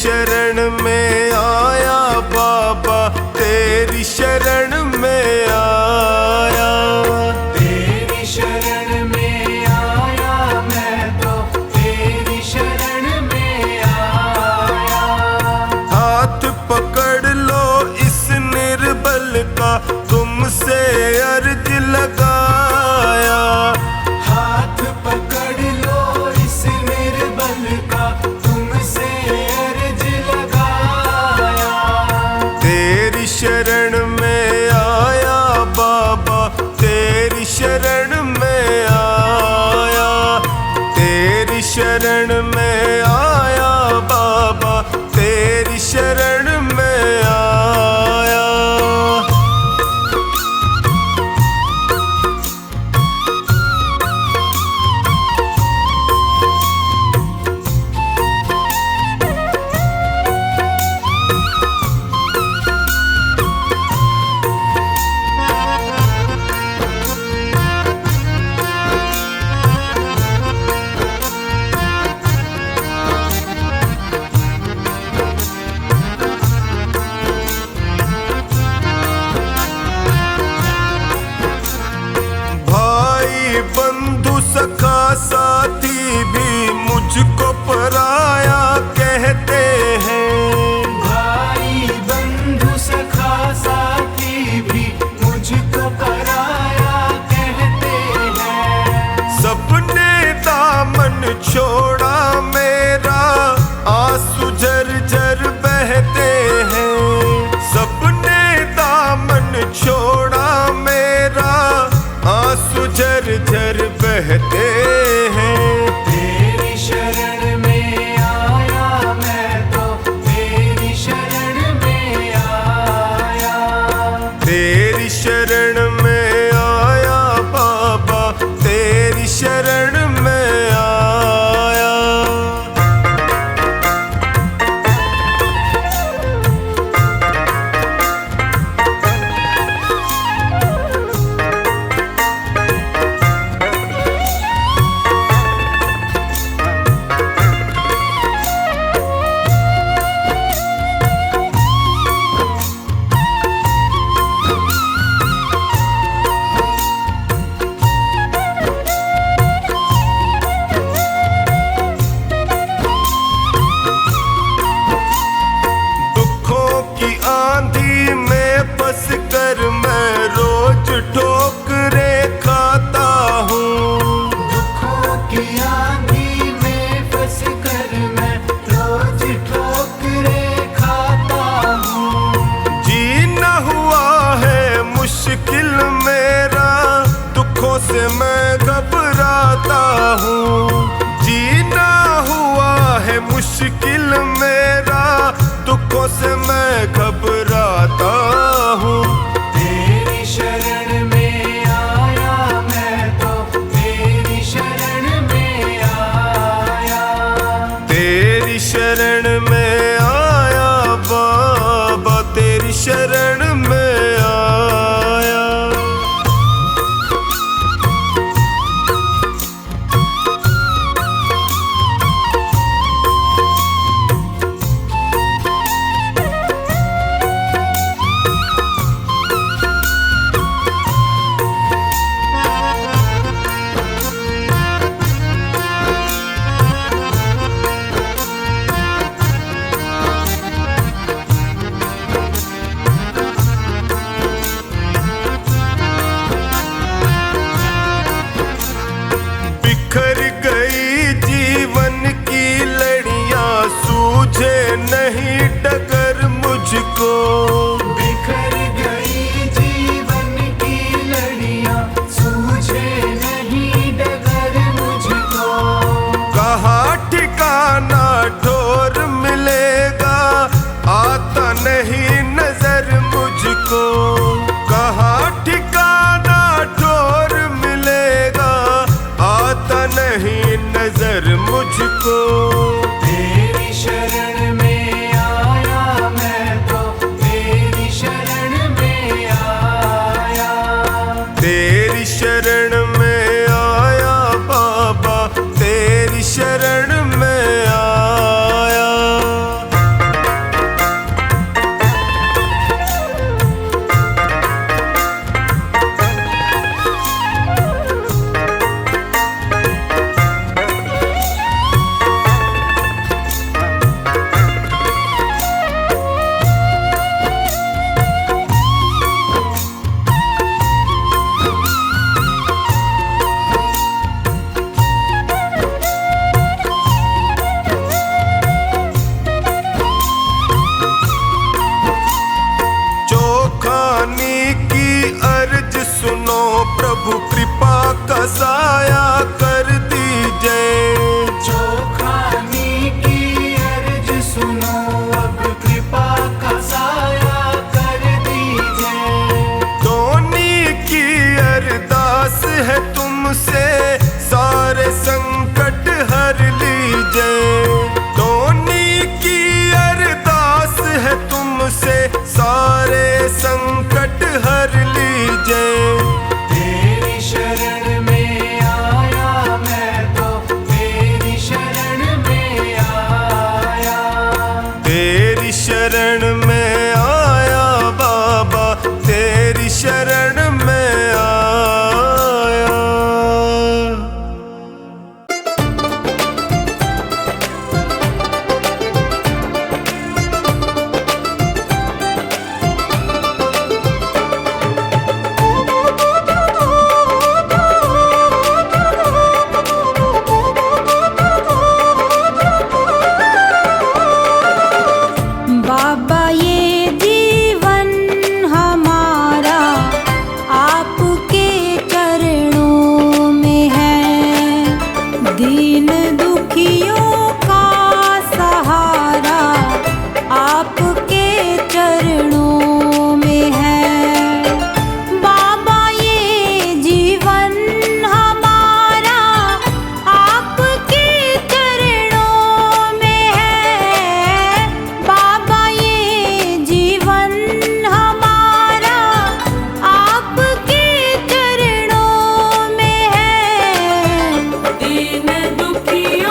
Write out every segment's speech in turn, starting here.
शरण में आया बाबा, तेरी शरण में आया। तेरी शरण में आया मैं तो, तेरी शरण में आया। हाथ पकड़ लो इस निर्बल का, तुमसे अर्ज लगाया। हाथ पकड़ लो इस निर्बल का, तुमसे अर्ज लगाया। तेरी शरण में आया बाबा, तेरी शरण में आया। तेरी शरण में आया बाबा, तेरी शरण में आया। बंधु सखा साथी भी मुझको पराया कहते हैं। भाई बंधु सखा साथी भी मुझको पराया कहते हैं। सबने दामन छोड़ा मेरा, आंसू झरझर बहते हैं। सबने दामन छोड़ा मेरा, आंसू झरझर बहते हैं। तेरी शरण में आया मैं तो, तेरी शरण में आया। तेरी शरण में आया बाबा, तेरी शरण में आया। आंधी में फंस कर मैं रोज ठोकरे खाता हूँ। दुखों की आंधी में फंस कर मैं रोज ठोकरे खाता हूँ। जीना हुआ है मुश्किल मेरा, दुखों से मैं घबराता हूँ। जीना हुआ है मुश्किल मेरा, दुखों से मैं घबराता हूँ। तेरी शरण में आया मैं तो, तेरी शरण में आया। तेरी शरण में आया बाबा, तेरी शरण में आया। बिखर गई जीवन की लड़ियां, सूझे नहीं डगर मुझको। बिखर गई जीवन की लड़ियां, सूझे नहीं डगर मुझको। कहाँ ठिकाना ठोर मिलेगा, आता नहीं नजर मुझको। कहाँ ठिकाना ठोर मिलेगा, आता नहीं नजर मुझको। तेरी शरण में आया मैं तो, तेरी शरण में आया। तेरी शरण में आया बाबा, तेरी शरण में आया। दीन दुखियों का सहारा आपके चरणों में है। बाबा ये जीवन हमारा आपके चरणों में है। बाबा ये जीवन हमारा आपके चरणों में है। दीन दुखियों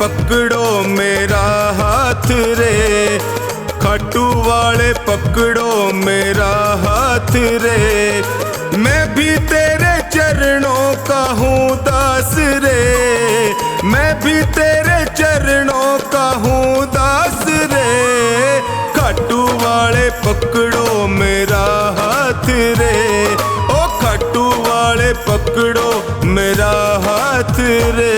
पकड़ो मेरा हाथ रे, खाटू वाले पकड़ो मेरा हाथ रे। मैं भी तेरे चरणों का हूँ दास रे, मैं भी तेरे चरणों का हूँ दास रे। खाटू वाले पकड़ो मेरा हाथ रे, ओ खाटू वाले पकड़ो मेरा हाथ रे।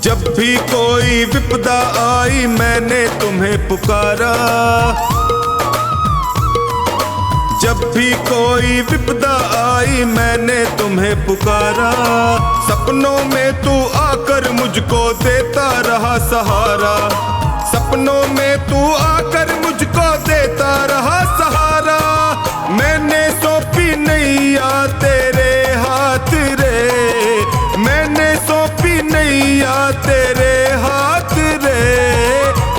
जब भी कोई विपदा आई मैंने तुम्हें पुकारा, जब भी कोई विपदा आई मैंने तुम्हें पुकारा। सपनों में तू आकर मुझको देता रहा सहारा, सपनों में तू आकर मुझको देता रहा सहारा। मैंने सौंपी नैया तेरे हाथ रे, मैंने सौंपी नैया तेरे हाथ रे।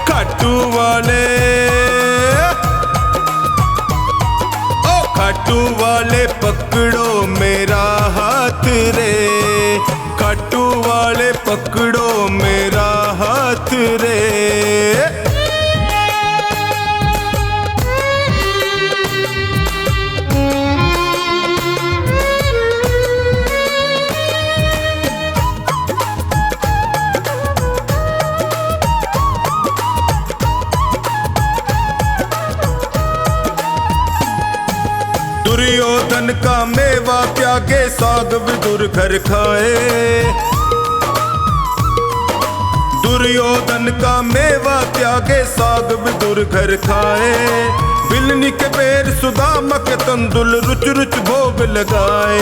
खाटू वाले ओ खाटू वाले पकड़ो मेरा हाथ रे, खाटू वाले पकड़ो मेरा हाथ रे। दुर्योधन का मेवा त्यागे साग विदुर घर खाए, दुर्योधन का मेवा त्यागे साग विदुर घर खाए। बिलनी के बेर सुदामा के तंदुल रुच रुच भोग लगाए,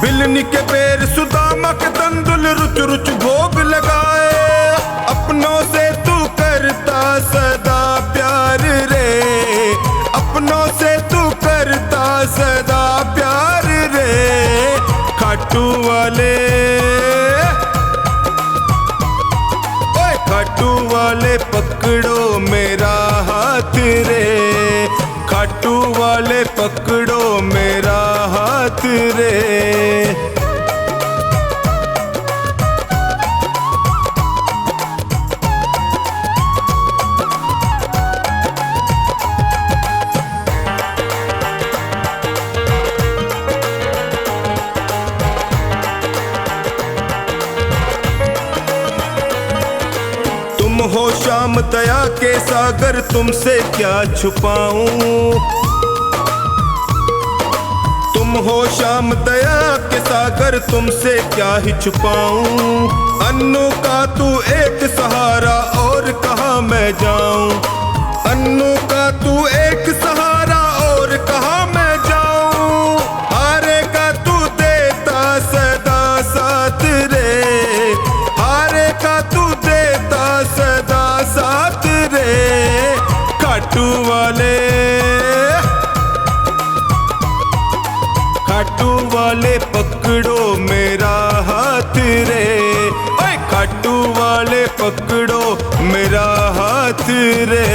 बिलनी के बेर सुदामा के तंदुल रुच रुच भोग लगाए। अपनों से तू करता सदा प्यार रे, अपनों से तू करता सदा प्यार रे। खाटू वाले ओए खाटू वाले पकड़ो मेरा हाथ रे, खाटू वाले पकड़ो मेरा हाथ रे। तुम हो श्याम दया के सागर तुमसे क्या छुपाऊं, तुम हो श्याम दया के सागर तुमसे क्या ही छुपाऊं। अन्नू का तू एक सहारा और कहाँ मैं जाऊं, अन्नू का तू एक सहारा और कहाँ मैं जाऊं। हारे का तू देता सदा साथ रे, हारे का तू देता सदा साथ रे। खाटू वाले खाटू वाले पकड़ो मेरा हाथ रे, ओए खाटू वाले पकड़ो मेरा हाथ रे।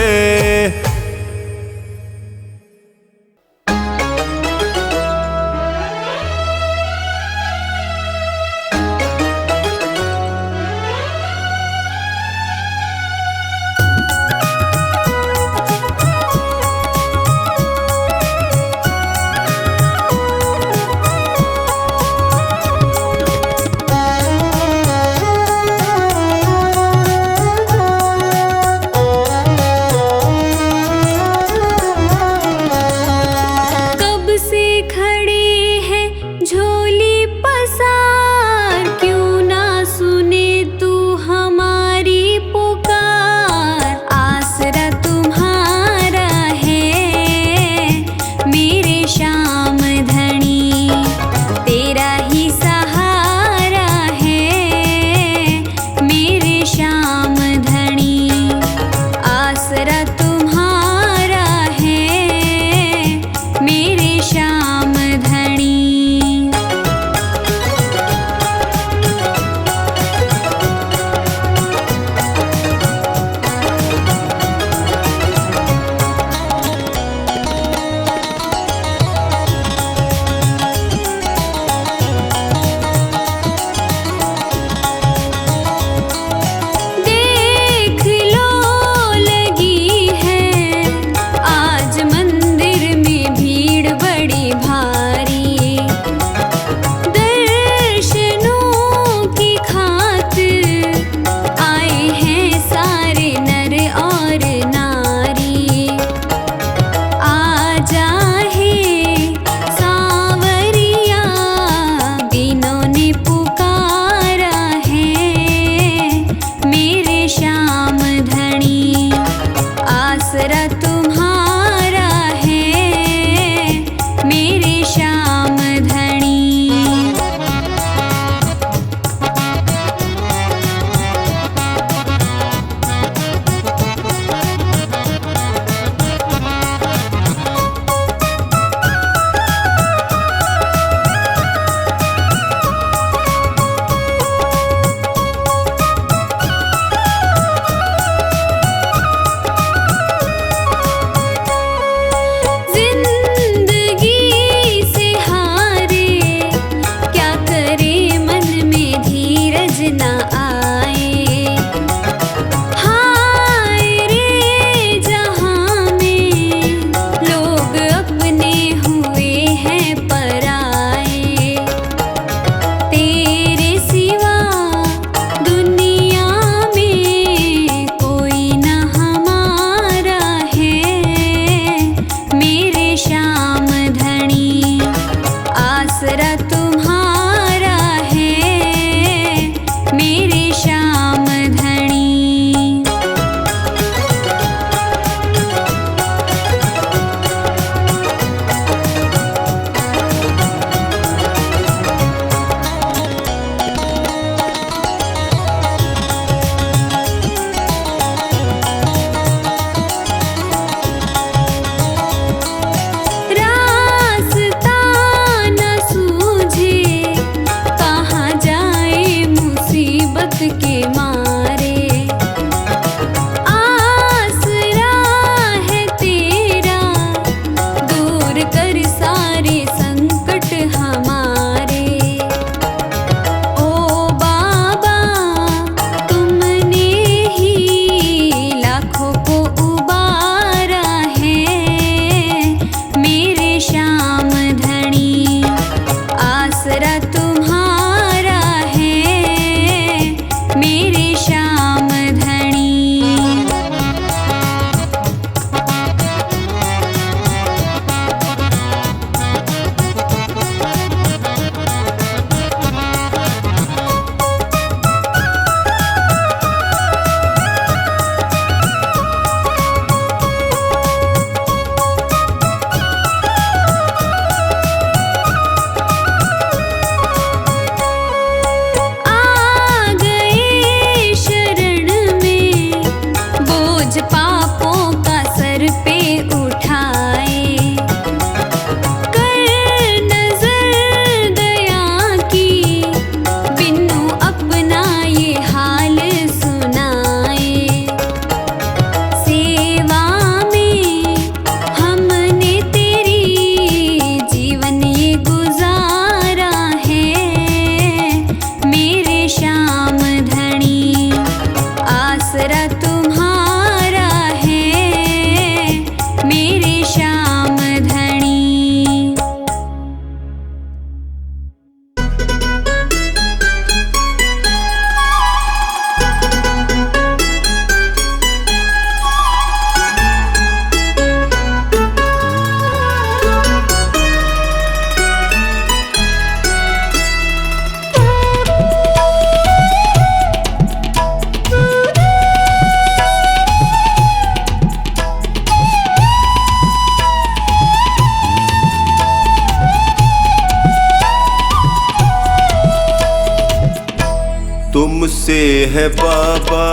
है बाबा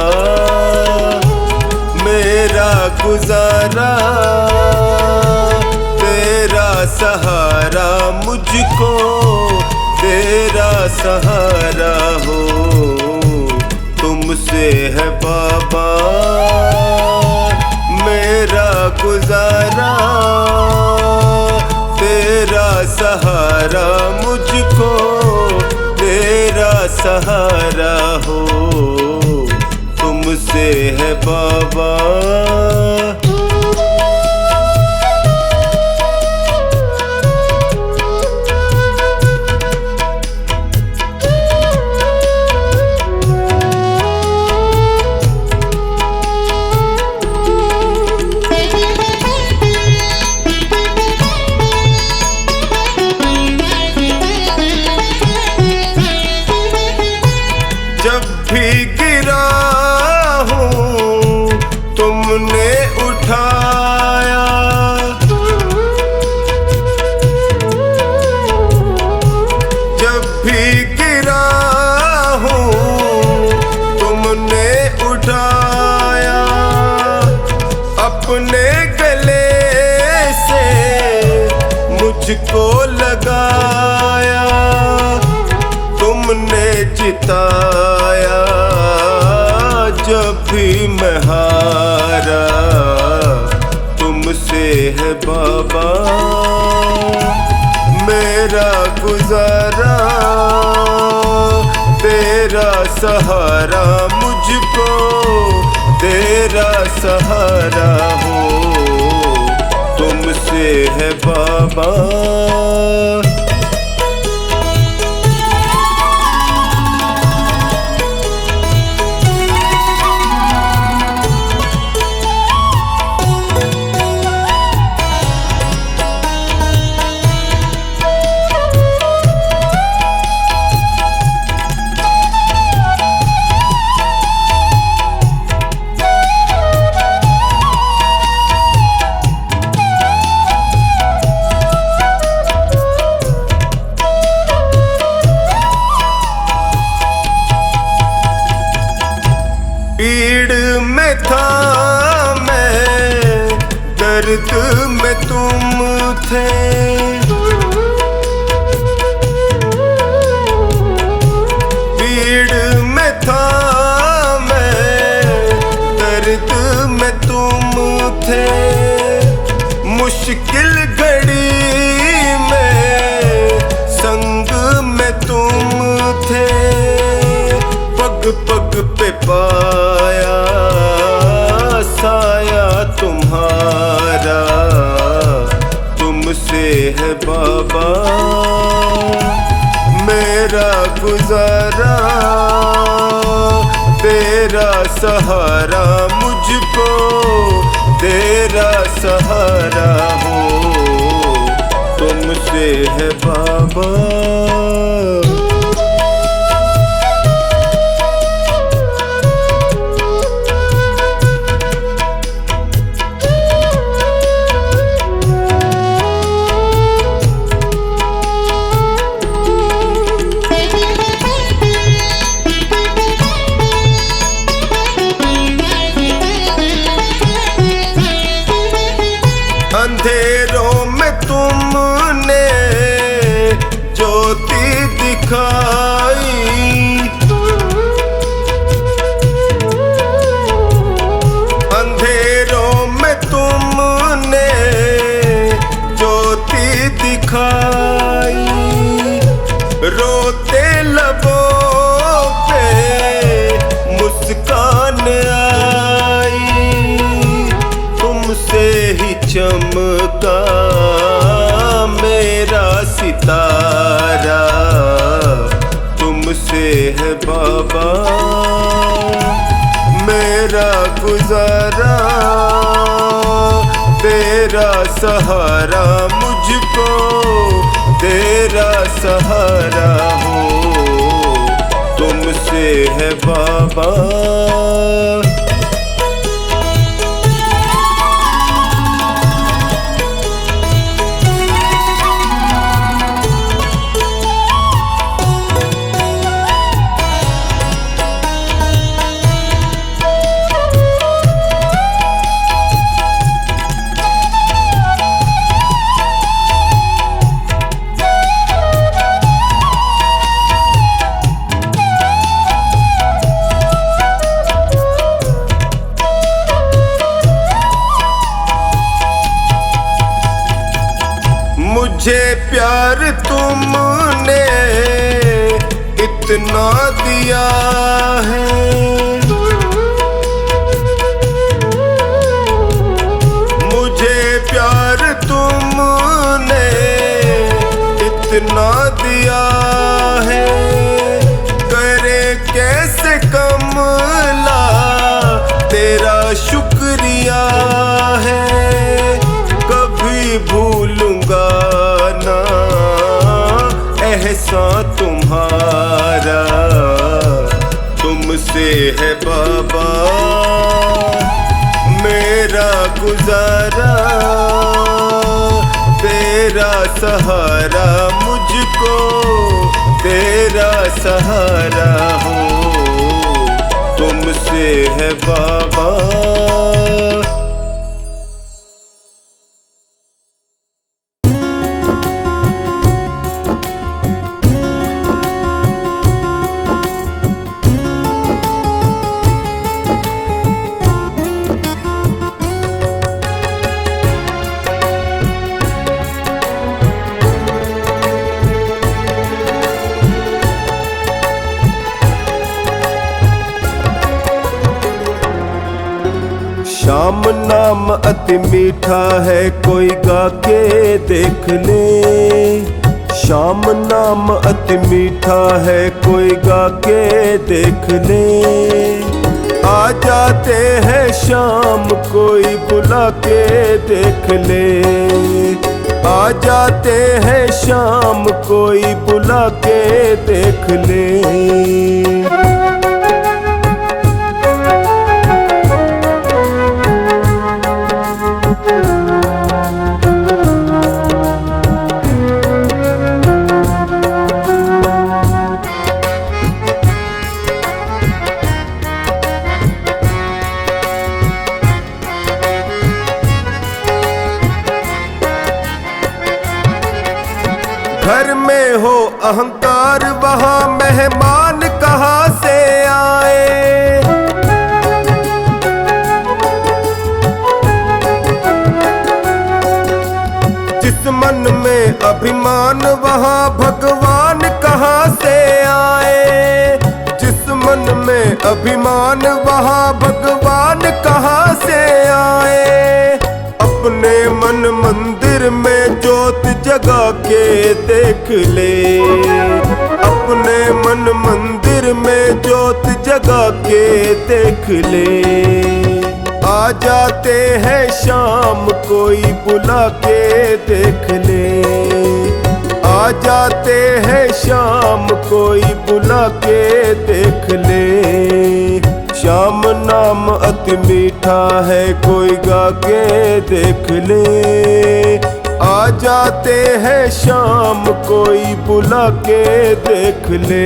मेरा गुजारा, तेरा सहारा मुझको तेरा सहारा हो, तुमसे है बाबा मेरा गुजारा, तेरा सहारा मुझको तेरा सहारा हो, तुमसे है बाबा। जब भी गिरा हूँ तुमने उठाया, जब भी गिरा हूँ तुमने उठाया, अपने गले से मुझको लगाया, तुमने जिताया जब भी मैं हारा, तुमसे है बाबा मेरा गुजारा, तेरा सहारा मुझको तेरा सहारा हो, तुमसे है बाबा। पीड़ में था मैं, दर्द में तुम थे, पीड़ में था मैं, दर्द में तुम थे, मुश्किल घड़ी में संग में तुम थे, पग पग पे पाया साया तुम्हारा, तुमसे है बाबा मेरा गुजारा, तेरा सहारा मुझको तेरा सहारा हो, तुमसे है बाबा। अंधेरों में तुमने ज्योति दिखाई, अंधेरों में तुमने ज्योति दिखाई, रोते लबों पे मुस्कान आई, तुमसे ही चमका मेरा सितारा, तुमसे है बाबा मेरा गुजारा, तेरा सहारा मुझको तेरा सहारा हो, तुमसे है बाबा। मुझे प्यार तुमने इतना दिया है, मुझे प्यार तुमने इतना दिया है, करे कैसे कमला तेरा शुक्रिया है। कभी भूलूंगा ना एहसान तुम्हारा, तुमसे है बाबा मेरा गुजारा, तेरा सहारा मुझको तेरा सहारा हो, तुमसे है बाबा। श्याम नाम अति मीठा है, कोई गा के देख ले। श्याम नाम अति मीठा है, कोई गा के देख ले। आ जाते हैं शाम कोई बुला के देख ले, आ जाते हैं शाम कोई बुला के देख ले। घर में हो अहंकार वहाँ मेहमान कहाँ से आए, जिस मन में अभिमान वहाँ भगवान कहाँ से आए, जिस मन में अभिमान वहाँ भगवान कहाँ से आए। अपने मन मंदिर में ज्योत जगा के देख ले, अपने मन मंदिर में ज्योत जगा के देख ले। आ जाते हैं शाम कोई बुला के देख ले, आ जाते हैं शाम कोई बुला के देख ले। श्याम नाम अति मीठा है, कोई गा के देख ले। आ जाते हैं शाम कोई बुला के देख ले।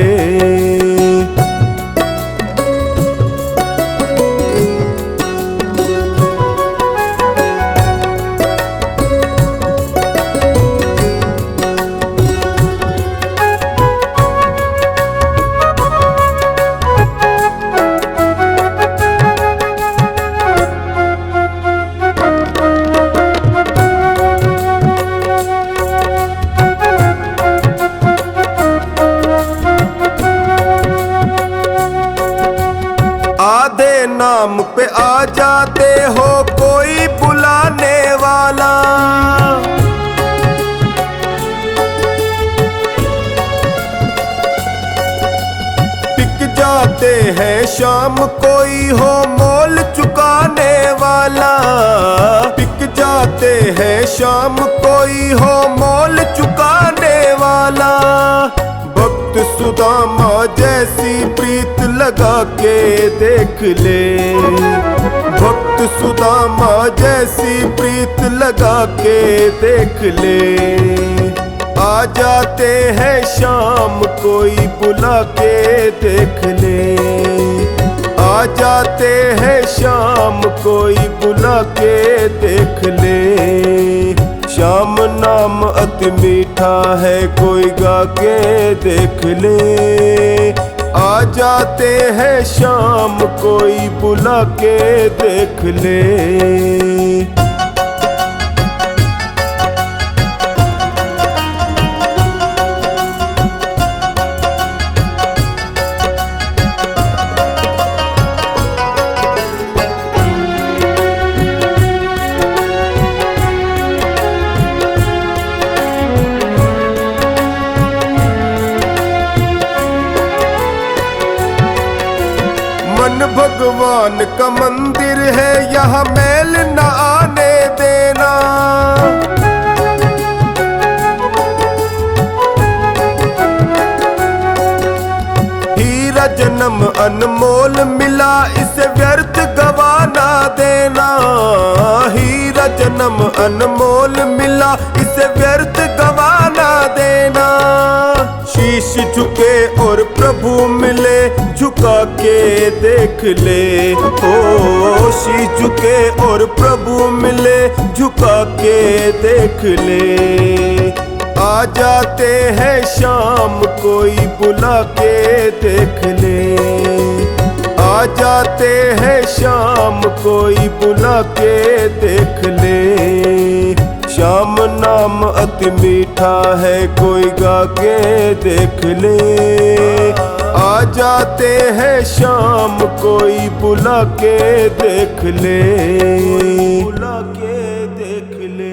आधे नाम पे आ जाते हो कोई बुलाने वाला, बिक जाते हैं शाम कोई हो मोल चुकाने वाला, बिक जाते हैं शाम कोई हो मोल चुकाने वाला। भक्त सुदामा जैसी प्रीत लगा के देख ले, भक्त सुदामा जैसी प्रीत लगा के देख ले। आ जाते हैं शाम कोई बुला के देख ले, आ जाते हैं शाम कोई बुला के देख ले। श्याम नाम अति मीठा है, कोई गा के देख ले। आ जाते हैं शाम कोई बुला के देख ले। भगवान का मंदिर है, यहाँ मैल न आने देना। हीरा जन्म अनमोल मिला, इसे व्यर्थ गवाना देना। हीरा जन्म अनमोल मिला, इसे व्यर्थ गवाना देना। शीश झुके और प्रभु मिले, झुका के देख ले। ओ शीश झुके और प्रभु मिले, झुका के देख ले। आ जाते हैं शाम, कोई बुला के देख ले। आ जाते हैं शाम, कोई बुला के देख ले। श्याम नाम अति मीठा है, कोई गा के देख ले। आ जाते हैं शाम, कोई बुला के देख ले। बुला के देख ले।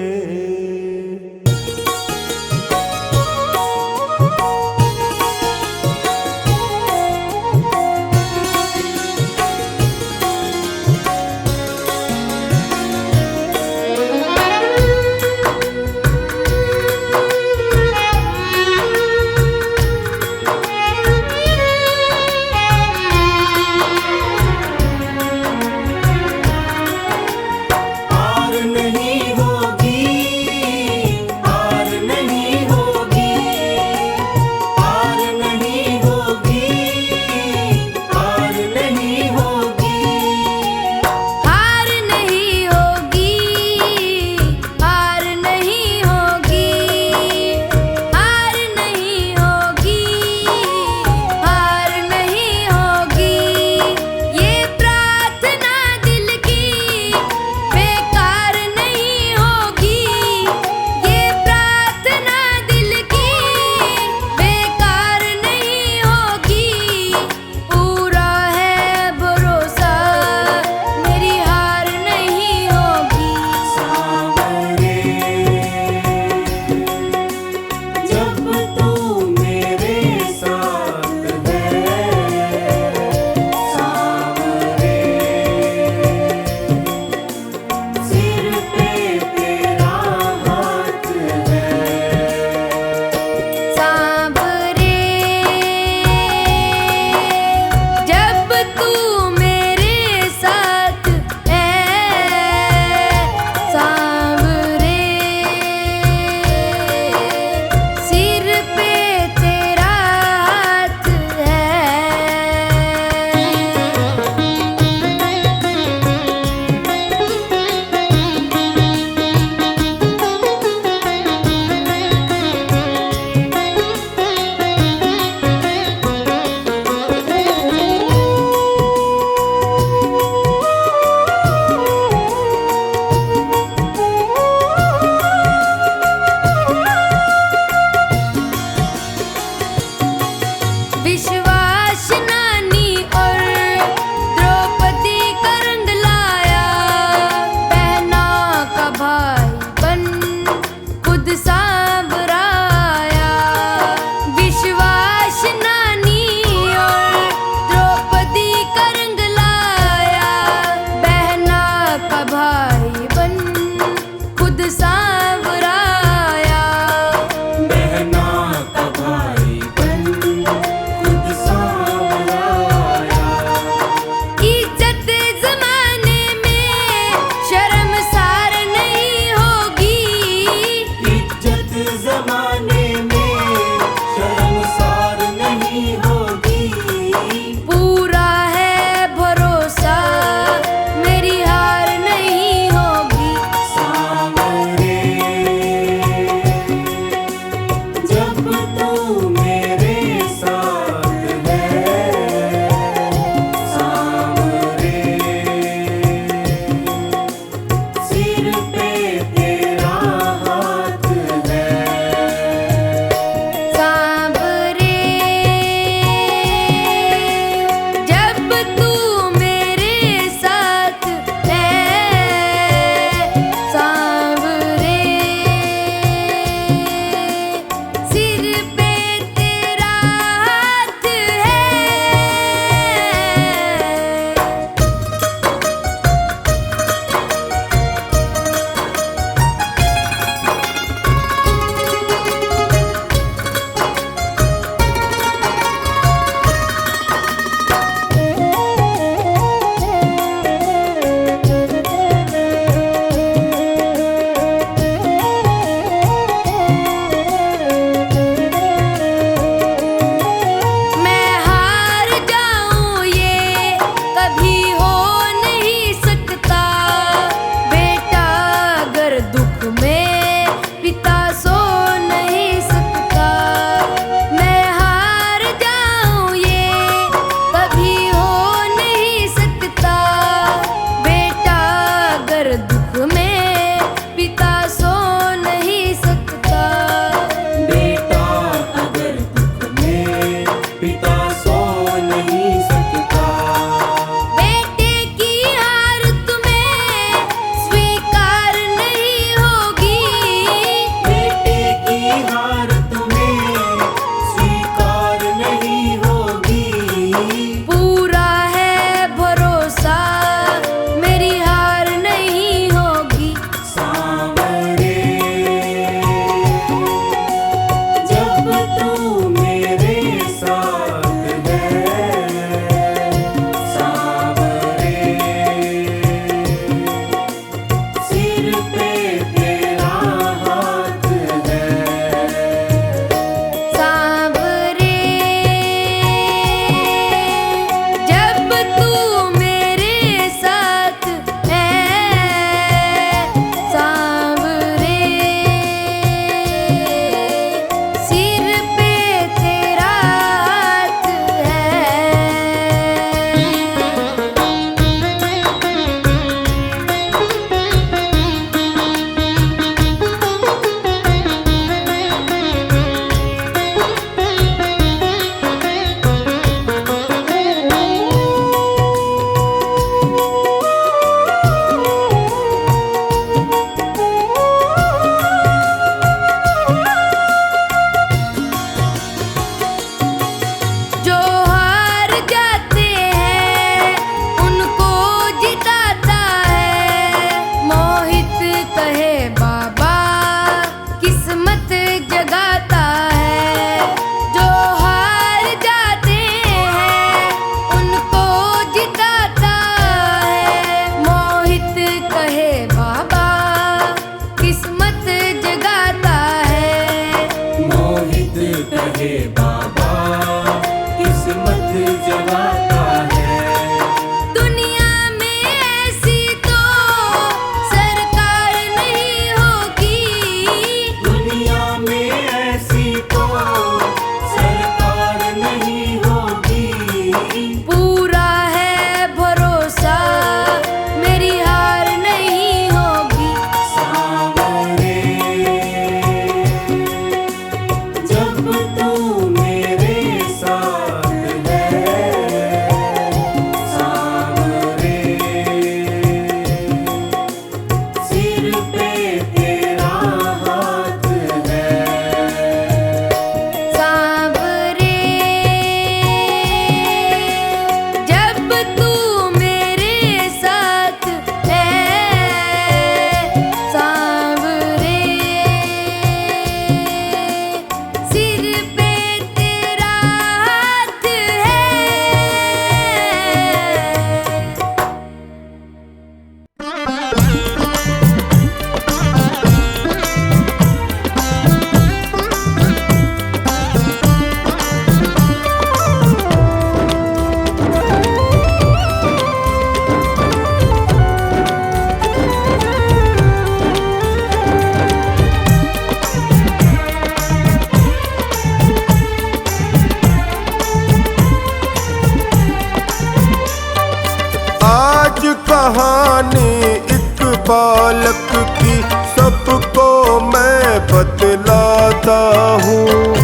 कहानी एक बालक की सबको मैं बतलाता हूँ।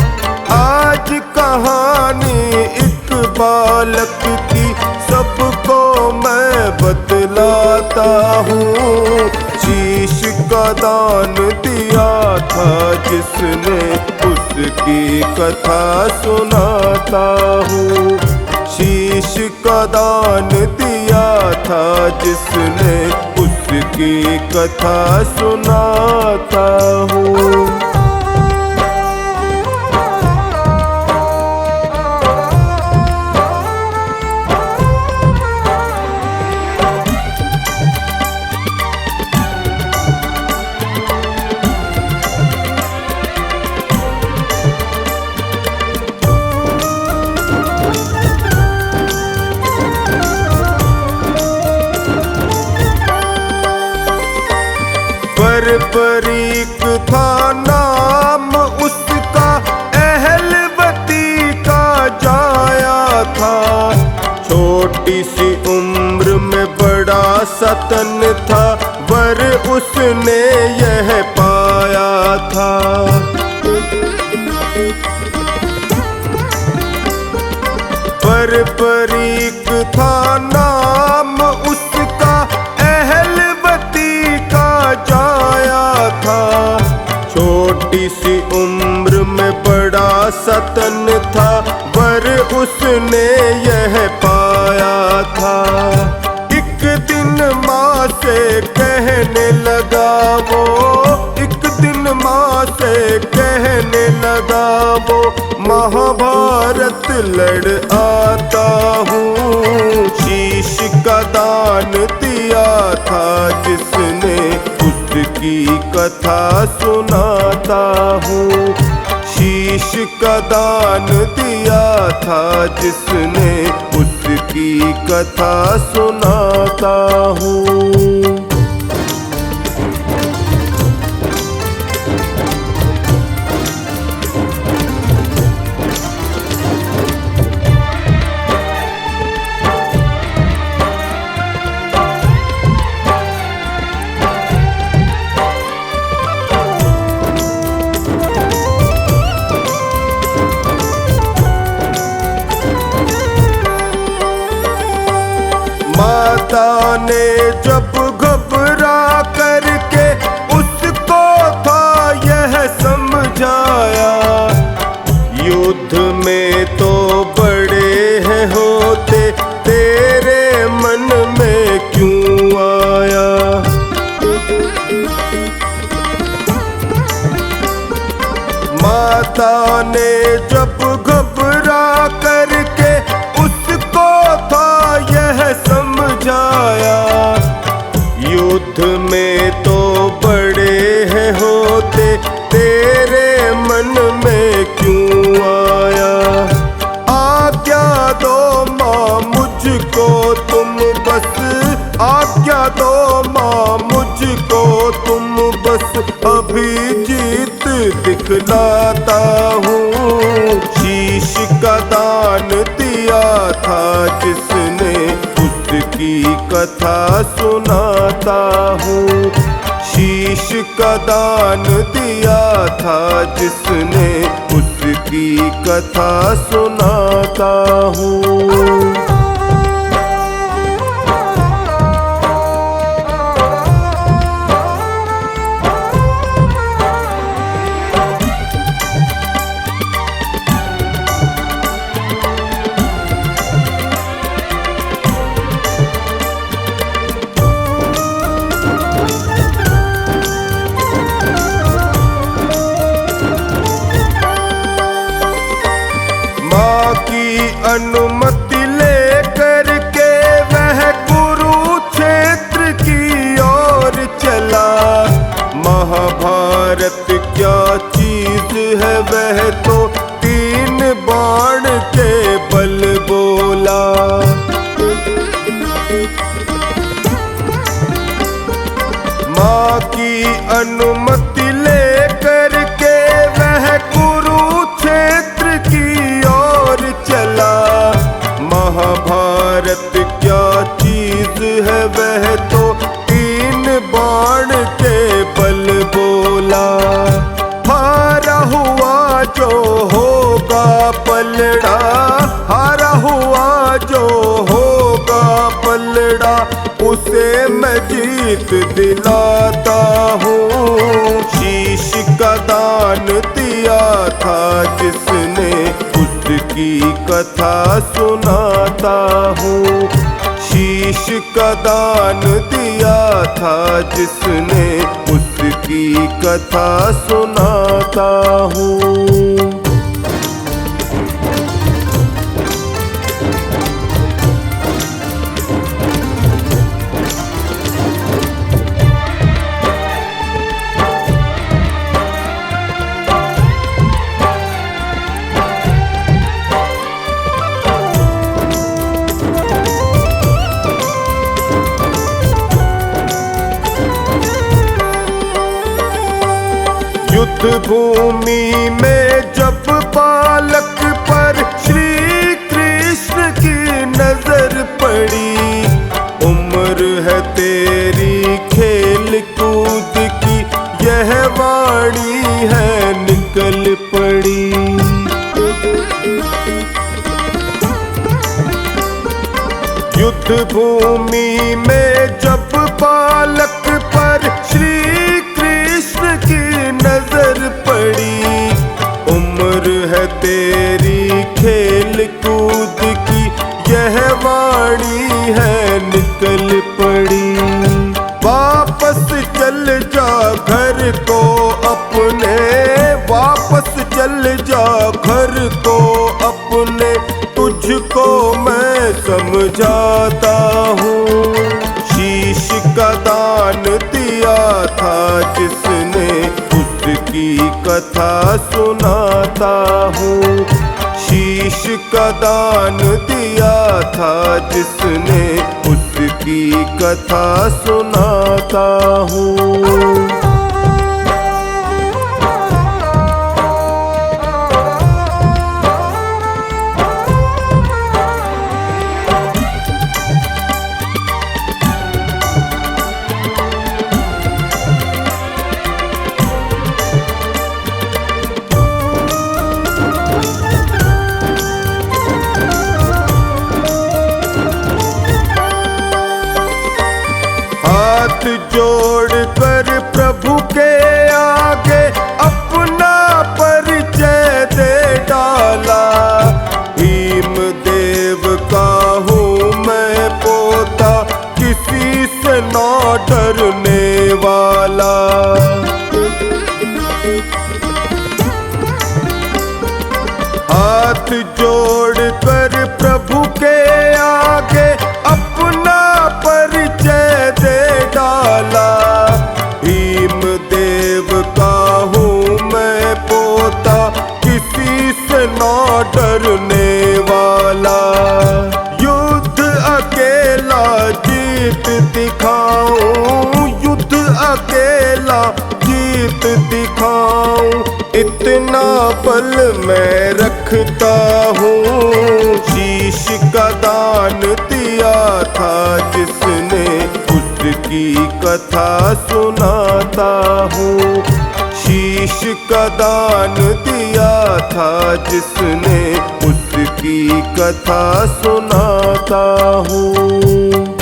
आज कहानी एक बालक की सबको मैं बतलाता हूँ। शीश का दान दिया था जिसने उसकी कथा सुनाता हूँ। शीश का दान दिया था जिसने उसकी कथा सुनाता हूँ। परीक था नाम उसका, अहलवती का जाया था। छोटी सी उम्र में बड़ा सतन था, वर उसने यह पाया था। परीक था नाम उसका, अहलवती का जाया था। छोटी सी उम्र में बड़ा सतन था, वर उसने यह पाया था। एक दिन माँ से कहने लगा वो, एक दिन माँ से कहने लगा वो, महाभारत लड़ आता हूँ। शीश का दान दिया था जिसने उसकी कथा सुनाता हूँ। शीश का दान दिया था जिसने उसकी कथा सुनाता हूँ। माता ने जब घबरा करके उसको था यह समझाया, युद्ध में तो बड़े हैं होते, तेरे मन में क्यों आया। माता ने जब घबरा करके उसको था यह समझाया, युद्ध में तो बड़े हैं होते, तेरे मन में क्यों आया। आज्ञा दो माँ मुझको तुम बस, आज्ञा दो माँ मुझको तुम बस, अभी जीत दिखलाता हूँ। शीश का दान दिया था जिसने उसकी कथा सुनाता हूँ। शीश का दान दिया था जिसने उसकी कथा सुनाता हूँ। अनुमति लेकर के वह कुरुक्षेत्र की ओर चला। महाभारत क्या चीज है वह तो 3 बाण के बल बोला। माँ की अनुमति लेकर के वह कुरुक्षेत्र की ओर चला। महाभारत क्या चीज है वह है तो 3 बाण के बल बोला। हारा हुआ जो होगा पलड़ा, हारा हुआ जो होगा पलड़ा, उसे मैं जीत दिलाता हूँ। शीश का दान दिया था जिसने, उसकी कथा सुनाता हूँ। शीश का दान दिया था जिसने, उसकी कथा सुनाता हूँ। युद्ध भूमि में जब बालक पर श्री कृष्ण की नजर पड़ी, उम्र है तेरी खेल कूद की, यह वाणी है निकल पड़ी। युद्ध भूमि में जब बालक पर श्री कृष्ण की नजर पड़ी, उम्र है तेरी खेल कूद की, यह वाणी है निकल पड़ी। वापस चल जा घर को अपने, वापस चल जा घर को अपने, तुझको मैं समझाता हूँ। शीश का दान दिया था जिसने, उसकी कथा सुनाता हूँ। शीश का दान दिया था जिसने, उसकी कथा सुनाता हूँ। हाथ जोड़ कर प्रभु के आगे अपना परिचय दे डाला। भीम देव का हूँ मैं पोता, किसी से ना डरने वाला। हाथ जोड़ कर प्रभु के आगे अपना परिचय दे डाला। भीम देव का हूँ मैं पोता, किसी से ना डरने वाला। युद्ध अकेला जीत दिखाऊं, युद्ध अकेला जीत दिखाऊं, इतना बल मैं रखता हूँ। शीश का दान दिया था जिसने, उसकी कथा सुनाता हूँ। शीश का दान दिया था जिसने, उसकी कथा सुनाता हूँ।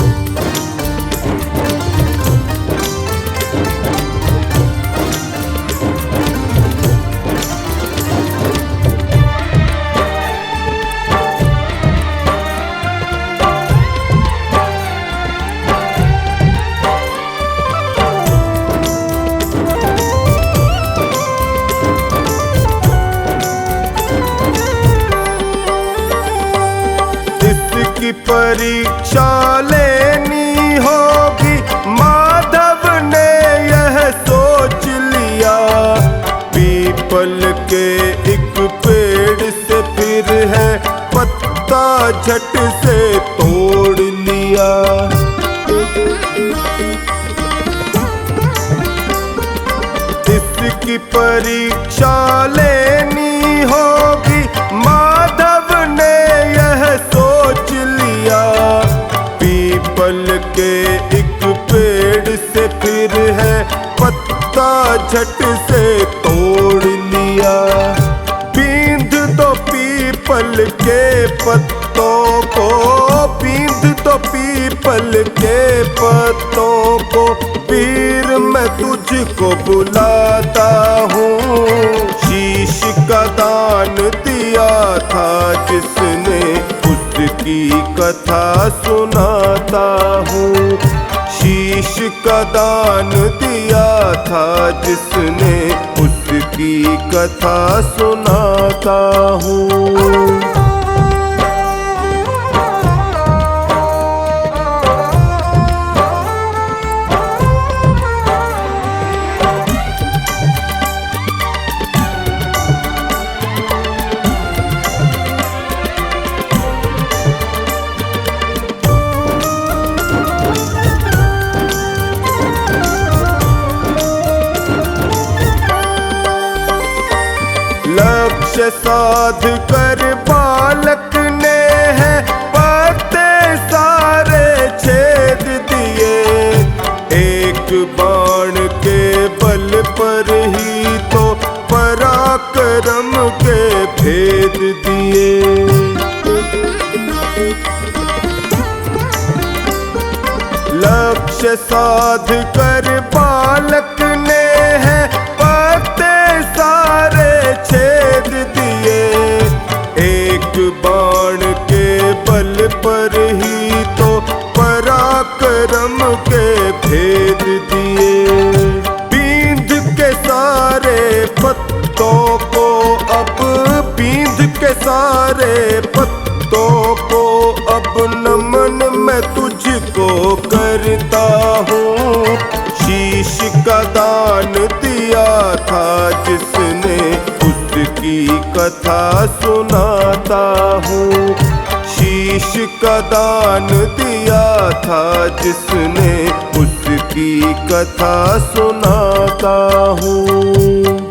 की परीक्षा लेनी होगी, माधव ने यह सोच लिया। पीपल के एक पेड़ से फिर है पत्ता झट से तोड़ लिया। इसकी परीक्षा लेनी होगी, माधव ने यह सोच लिया। पीपल के एक फिर है पत्ता झट से तोड़ लिया। बींध दो पीपल के पत्तों को, बींध दो पीपल के पत्तों को, वीर मैं तुझको बुलाता हूँ। शीश का दान दिया था जिसने, उसकी कथा सुनाता हूँ। शीश का दान दिया था जिसने, उसकी कथा सुनाता हूँ। लक्ष्य साध कर बालक ने है पत्ते सारे छेद दिए। एक बाण के बल पर ही तो पराक्रम के भेद दिए। लक्ष्य साध कर बालक ने है पत्ते सारे छेद दिए। एक बाण के बल पर ही तो पराक्रम के भेद दिए। बींध के सारे पत्तों को अब, बींध के सारे पत्तों को अब नमन मैं तुझको करता हूँ। शीश का दान दिया था जिसने, उसकी कथा सुनाता हूँ। शीश का दान दिया था जिसने, उसकी कथा सुनाता हूँ।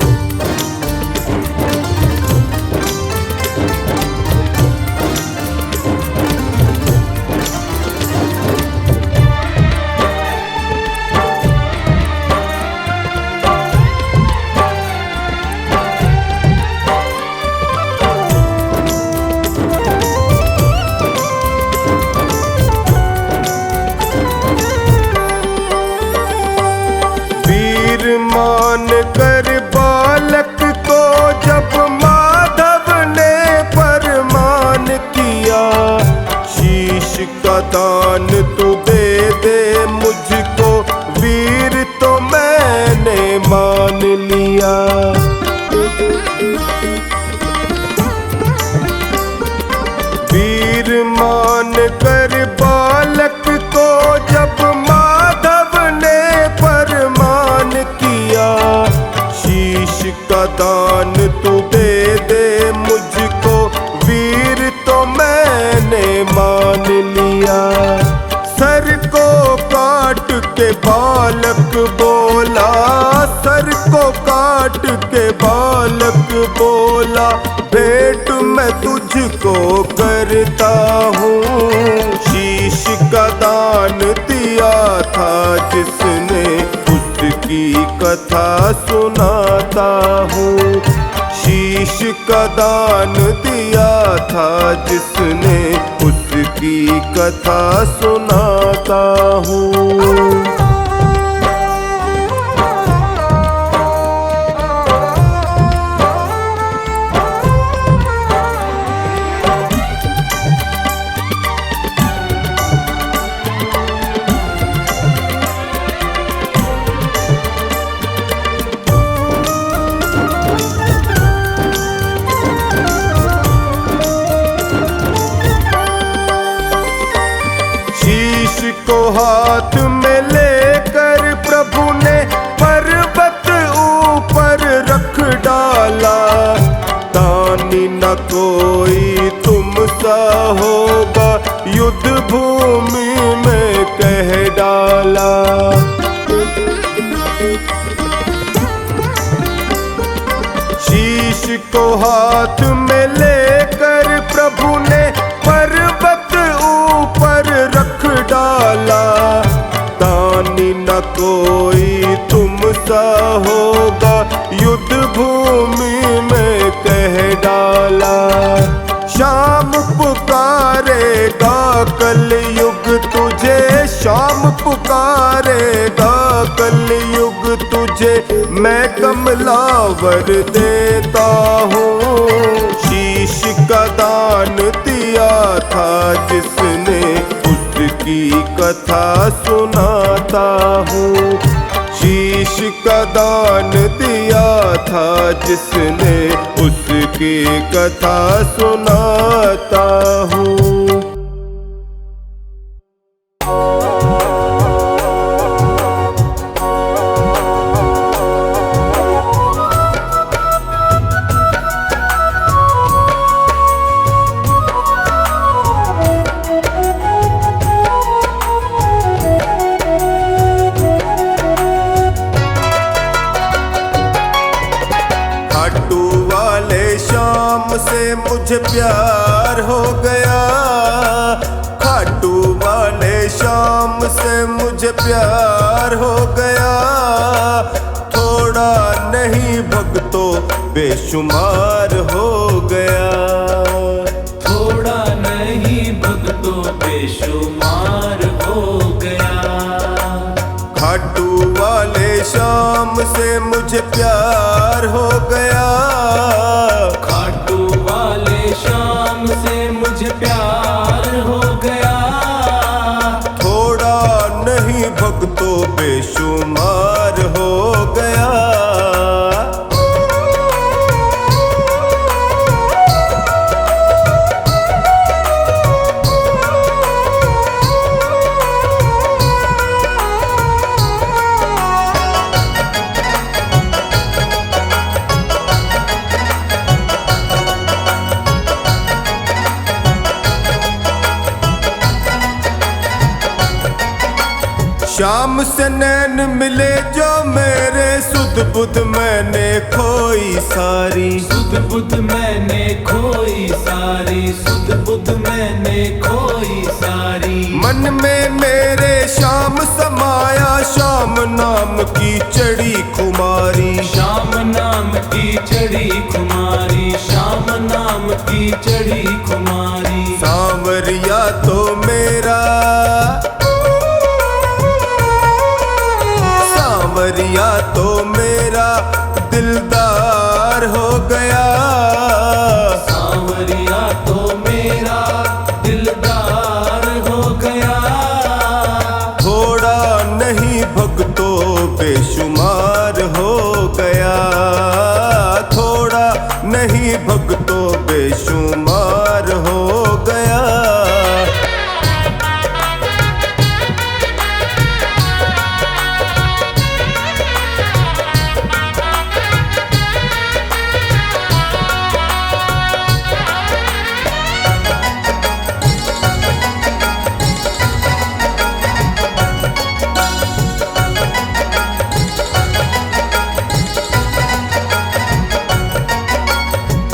मान कर बालक को जब माधव ने फरमान किया। शीश का दान तू दे दे मुझको वीर, तो मैंने मान लिया। वीर मान कर बालक को जब माधव ने फरमान किया। शीश का दान तू दे दे मुझको वीर, तो मैंने मान लिया। सर को काट के बालक बोला, सर को काट के बालक बोला, भेंट मैं तुझको करता हूँ। शीश का दान दिया था जिसने, उसकी कथा सुनाता हूँ। शीश का दान दिया था जिसने, उसकी कथा सुनाता हूँ। को हाथ में लेकर प्रभु ने पर्वत ऊपर रख डाला। दानी न कोई तुम सा होगा, युद्ध भूमि में कह डाला। शीश को हाथ में लेकर प्रभु ने पर्वत ऊपर रख डाला। दानी न कोई तुम सा होगा, युद्ध भूमि में कह डाला। शाम पुकारेगा कलयुग तुझे, शाम पुकारेगा कलयुग तुझे, मैं कमलावर देता हूँ। शीश का दान दिया था जिसने, उसकी कथा सुनाता हूँ। शीश का दान दिया था जिसने, उसकी कथा सुनाता हूँ। खाटू वाले शाम से मुझे प्यार हो गया, खाटू वाले शाम से मुझे प्यार हो गया। थोड़ा नहीं भक्तों बेशुमार हो गया, थोड़ा नहीं भक्तों बेशुमार हो गया। खाटू वाले शाम से मुझे प्यार हो गया, खाटू वाले शाम से मुझे प्यार हो गया। थोड़ा नहीं भक्तों बेशुमार हो गया। शाम से नैन मिले जो मेरे, सुध बुध मैंने खोई सारी। सुध बुध मैंने खोई सारी, सुध बुध मैंने खोई सारी। मन में मेरे शाम समाया, शाम नाम की चढ़ी खुमारी। श्याम नाम की चढ़ी खुमारी, श्याम नाम की चढ़ी खुमारी। सांवरिया तो मेरा, सांवरिया तो मेरा दिलदार हो गया, सांवरिया तो मेरा दिलदार हो गया। थोड़ा नहीं भक्तों बेशुमार हो गया, थोड़ा नहीं भक्तों बेशुमार हो गया।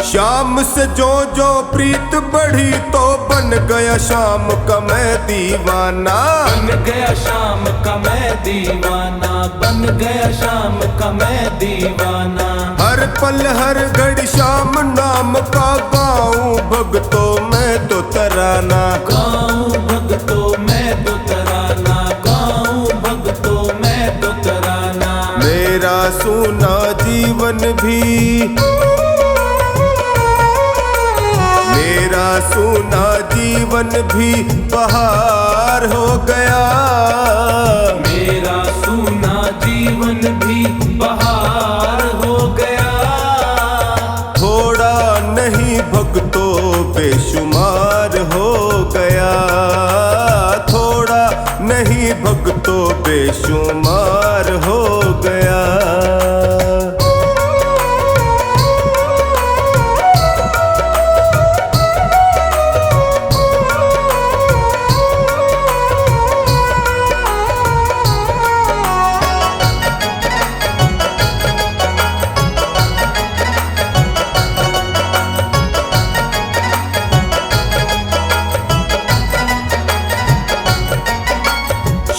शाम से जो जो प्रीत बढ़ी, तो बन गया शाम का मैं दीवाना। बन गया शाम का मैं दीवाना, बन गया शाम का मैं दीवाना। हर पल हर घड़ी शाम नाम का गाऊं भक्तों मैं तो तराना। गाऊं भक्तों मैं तो तराना, गाऊं भक्तों मैं तो तराना। मेरा सूना जीवन भी, मेरा सूना जीवन भी बहार हो गया, मेरा सूना जीवन भी बहार हो गया। थोड़ा नहीं भक्तों बेशुमार हो गया, थोड़ा नहीं भक्तों बेशुमार हो गया।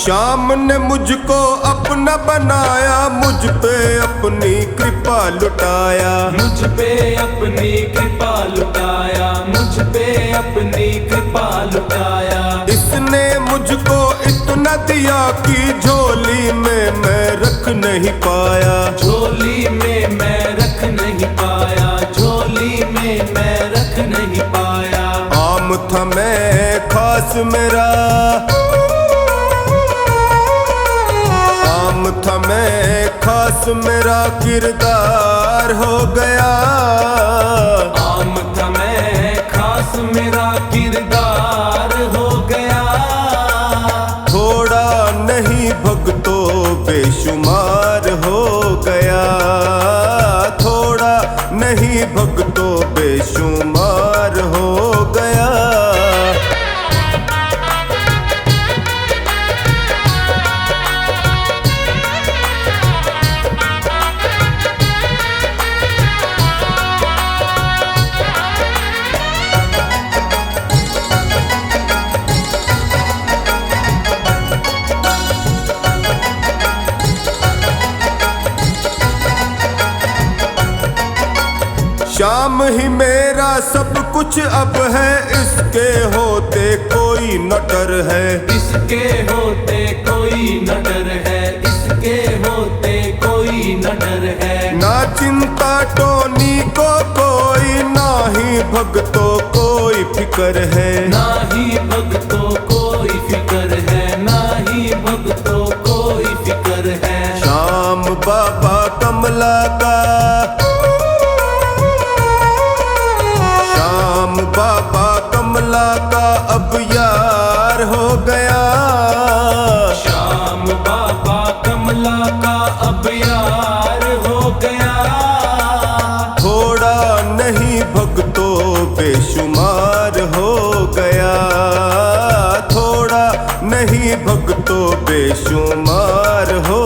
श्याम ने मुझको अपना बनाया, मुझ पे अपनी कृपा लुटाया, मुझ पे अपनी कृपा लुटाया, मुझ पे अपनी कृपा लुटाया। इसने मुझको इतना दिया कि झोली में मैं रख नहीं पाया, झोली में मैं रख नहीं पाया, झोली में मैं रख नहीं पाया। आम था मैं खास मेरा, आम था मैं खास मेरा किरदार हो गया, आम था मैं खास मेरा किरदार हो गया। थोड़ा नहीं भक्तों बेशुमार हो गया, थोड़ा नहीं भक्तों बेशुमार हो गया। श्याम ही मेरा सब कुछ अब है, इसके होते कोई न डर है, इसके होते कोई न डर है, इसके होते कोई न डर है। ना चिंता टोनी को कोई, ना ही भक्तों कोई फिकर है, ना ही भक्तों कोई फिकर है, ना ही भक्तों कोई फिकर है। श्याम बाबा कमला का, श्याम बाबा कमला का अब यार हो गया, श्याम बाबा कमला का अब यार हो गया। थोड़ा नहीं भक्तों बेशुमार हो गया, थोड़ा नहीं भक्तों बेशुमार हो